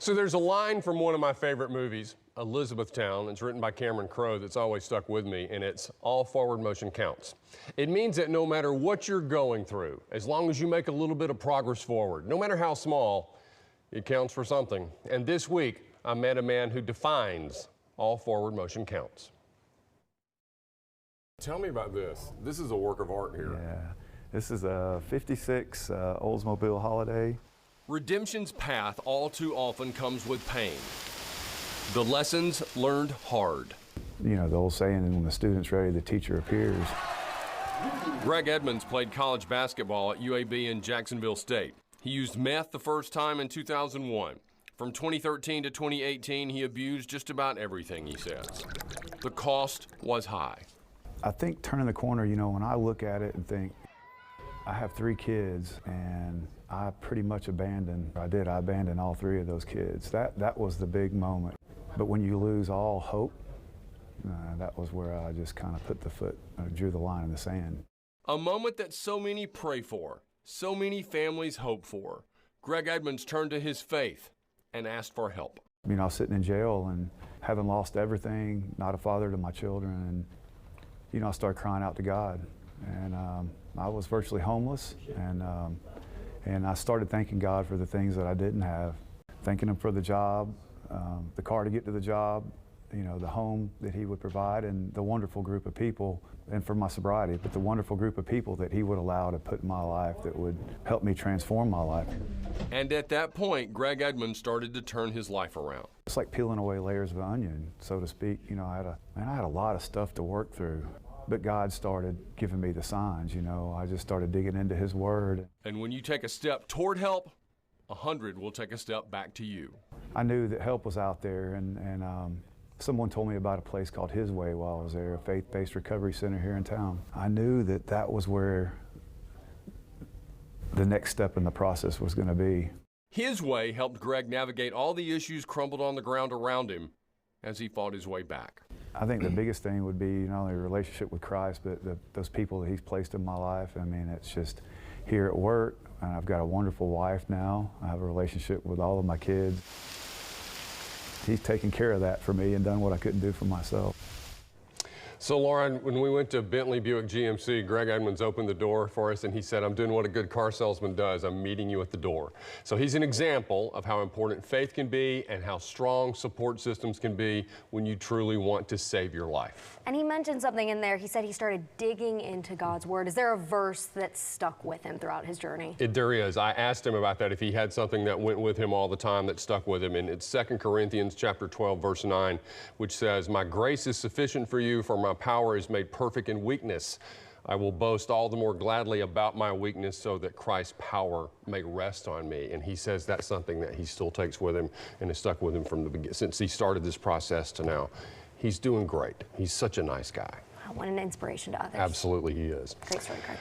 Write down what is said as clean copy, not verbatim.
So there's a line from one of my favorite movies, Elizabethtown. It's written by Cameron Crowe that's always stuck with me, and it's all forward motion counts. It means that no matter what you're going through, as long as you make a little bit of progress forward, no matter how small, it counts for something. And this week, I met a man who defines all forward motion counts. Tell me about this. This is a work of art here. Yeah, this is a 56 Oldsmobile Holiday. Redemption's path all too often comes with pain. The lessons learned hard. You know, the old saying, when the student's ready, the teacher appears. Greg Edmonds played college basketball at UAB in Jacksonville State. He used meth the first time in 2001. From 2013 to 2018, he abused just about everything, he says. The cost was high. I think turning the corner, you know, when I look at it and think, I have 3 kids, and I pretty much abandoned all 3 of those kids. That was the big moment. But when you lose all hope, that was where I just kind of drew the line in the sand. A moment that so many pray for, so many families hope for. Greg Edmonds turned to his faith and asked for help. You know, I was sitting in jail and having lost everything, not a father to my children, and you know, I started crying out to God. And I was virtually homeless, and I started thanking God for the things that I didn't have. Thanking Him for the job, the car to get to the job, you know, the home that He would provide, and the wonderful group of people, and for my sobriety, but the wonderful group of people that He would allow to put in my life that would help me transform my life. And at that point, Greg Edmonds started to turn his life around. It's like peeling away layers of onion, so to speak. You know, I had a lot of stuff to work through. But God started giving me the signs, you know. I just started digging into His Word. And when you take a step toward help, 100 will take a step back to you. I knew that help was out there, and someone told me about a place called His Way while I was there, a faith-based recovery center here in town. I knew that that was where the next step in the process was going to be. His Way helped Greg navigate all the issues crumbled on the ground around him as he fought his way back. I think the biggest thing would be not only a relationship with Christ, but those people that He's placed in my life. I mean, it's just here at work, and I've got a wonderful wife now. I have a relationship with all of my kids. He's taken care of that for me and done what I couldn't do for myself. So, Lauren, when we went to Bentley Buick GMC, Greg Edmonds opened the door for us, and he said, I'm doing what a good car salesman does. I'm meeting you at the door. So he's an example of how important faith can be and how strong support systems can be when you truly want to save your life. And he mentioned something in there. He said he started digging into God's Word. Is there a verse that stuck with him throughout his journey? There is. I asked him about that, if he had something that went with him all the time that stuck with him. And it's 2 Corinthians chapter 12, verse 9, which says, my grace is sufficient for you, for my power is made perfect in weakness. I will boast all the more gladly about my weakness so that Christ's power may rest on me. And he says that's something that he still takes with him and has stuck with him from the beginning, since he started this process to now. He's doing great. He's such a nice guy. What an inspiration to others. Absolutely he is. Great story, Greg.